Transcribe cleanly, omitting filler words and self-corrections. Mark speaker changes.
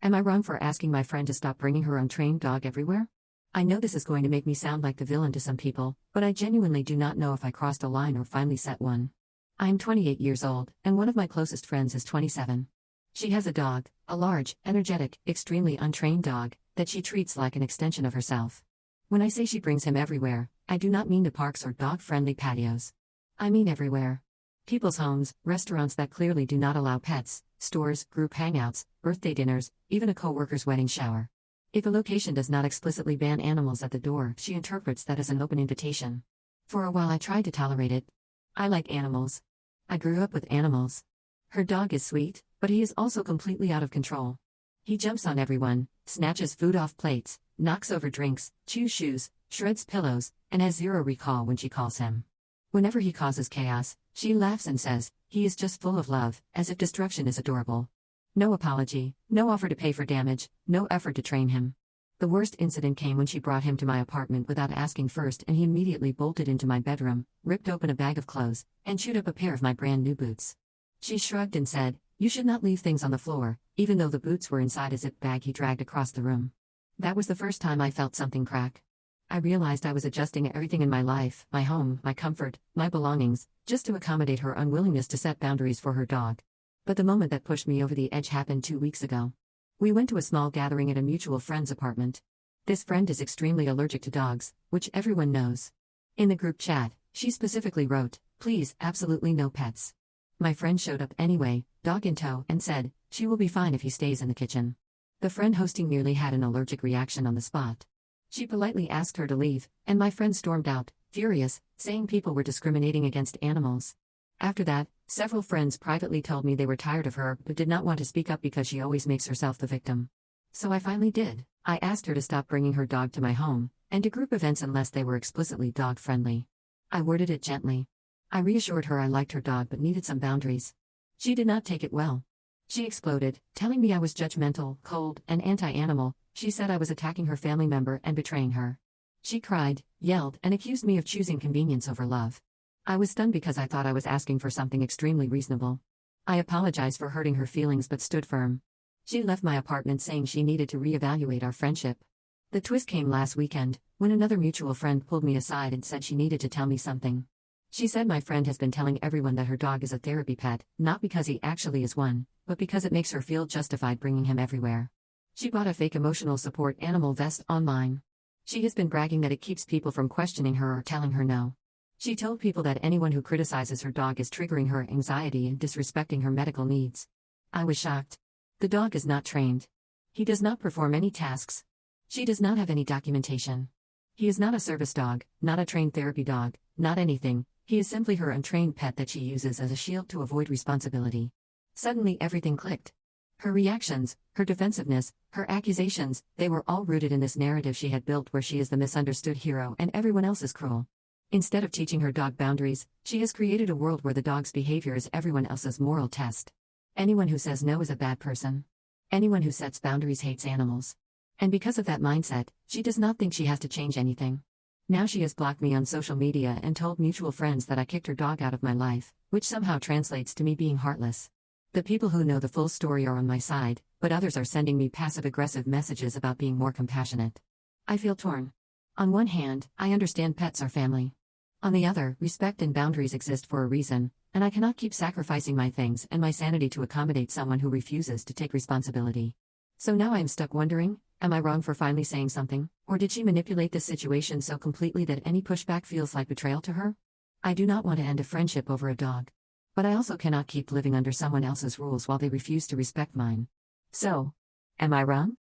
Speaker 1: Am I wrong for asking my friend to stop bringing her untrained dog everywhere? I know this is going to make me sound like the villain to some people, but I genuinely do not know if I crossed a line or finally set one. I am 28 years old, and one of my closest friends is 27. She has a dog, a large, energetic, extremely untrained dog, that she treats like an extension of herself. When I say she brings him everywhere, I do not mean to parks or dog-friendly patios. I mean everywhere. People's homes, restaurants that clearly do not allow pets, stores, group hangouts, birthday dinners, even a co-worker's wedding shower. If a location does not explicitly ban animals at the door, she interprets that as an open invitation. For a while I tried to tolerate it. I like animals. I grew up with animals. Her dog is sweet, but he is also completely out of control. He jumps on everyone, snatches food off plates, knocks over drinks, chews shoes, shreds pillows, and has zero recall when she calls him. Whenever he causes chaos, she laughs and says, he is just full of love, as if destruction is adorable. No apology, no offer to pay for damage, no effort to train him. The worst incident came when she brought him to my apartment without asking first, and he immediately bolted into my bedroom, ripped open a bag of clothes, and chewed up a pair of my brand new boots. She shrugged and said, "You should not leave things on the floor," even though the boots were inside a zip bag he dragged across the room. That was the first time I felt something crack. I realized I was adjusting everything in my life, my home, my comfort, my belongings, just to accommodate her unwillingness to set boundaries for her dog. But the moment that pushed me over the edge happened 2 weeks ago. We went to a small gathering at a mutual friend's apartment. This friend is extremely allergic to dogs, which everyone knows. In the group chat, she specifically wrote, "Please, absolutely no pets." My friend showed up anyway, dog in tow, and said, she will be fine if he stays in the kitchen. The friend hosting nearly had an allergic reaction on the spot. She politely asked her to leave, and my friend stormed out, furious, saying people were discriminating against animals. After that, several friends privately told me they were tired of her but did not want to speak up because she always makes herself the victim. So I finally did. I asked her to stop bringing her dog to my home, and to group events unless they were explicitly dog-friendly. I worded it gently. I reassured her I liked her dog but needed some boundaries. She did not take it well. She exploded, telling me I was judgmental, cold, and anti-animal. She said I was attacking her family member and betraying her. She cried, yelled, and accused me of choosing convenience over love. I was stunned because I thought I was asking for something extremely reasonable. I apologized for hurting her feelings but stood firm. She left my apartment saying she needed to reevaluate our friendship. The twist came last weekend, when another mutual friend pulled me aside and said she needed to tell me something. She said my friend has been telling everyone that her dog is a therapy pet, not because he actually is one, but because it makes her feel justified bringing him everywhere. She bought a fake emotional support animal vest online. She has been bragging that it keeps people from questioning her or telling her no. She told people that anyone who criticizes her dog is triggering her anxiety and disrespecting her medical needs. I was shocked. The dog is not trained. He does not perform any tasks. She does not have any documentation. He is not a service dog, not a trained therapy dog, not anything. He is simply her untrained pet that she uses as a shield to avoid responsibility. Suddenly everything clicked. Her reactions, her defensiveness, her accusations, they were all rooted in this narrative she had built where she is the misunderstood hero and everyone else is cruel. Instead of teaching her dog boundaries, she has created a world where the dog's behavior is everyone else's moral test. Anyone who says no is a bad person. Anyone who sets boundaries hates animals. And because of that mindset, she does not think she has to change anything. Now she has blocked me on social media and told mutual friends that I kicked her dog out of my life, which somehow translates to me being heartless. The people who know the full story are on my side, but others are sending me passive-aggressive messages about being more compassionate. I feel torn. On one hand, I understand pets are family. On the other, respect and boundaries exist for a reason, and I cannot keep sacrificing my things and my sanity to accommodate someone who refuses to take responsibility. So now I am stuck wondering, am I wrong for finally saying something, or did she manipulate this situation so completely that any pushback feels like betrayal to her? I do not want to end a friendship over a dog. But I also cannot keep living under someone else's rules while they refuse to respect mine. So, am I wrong?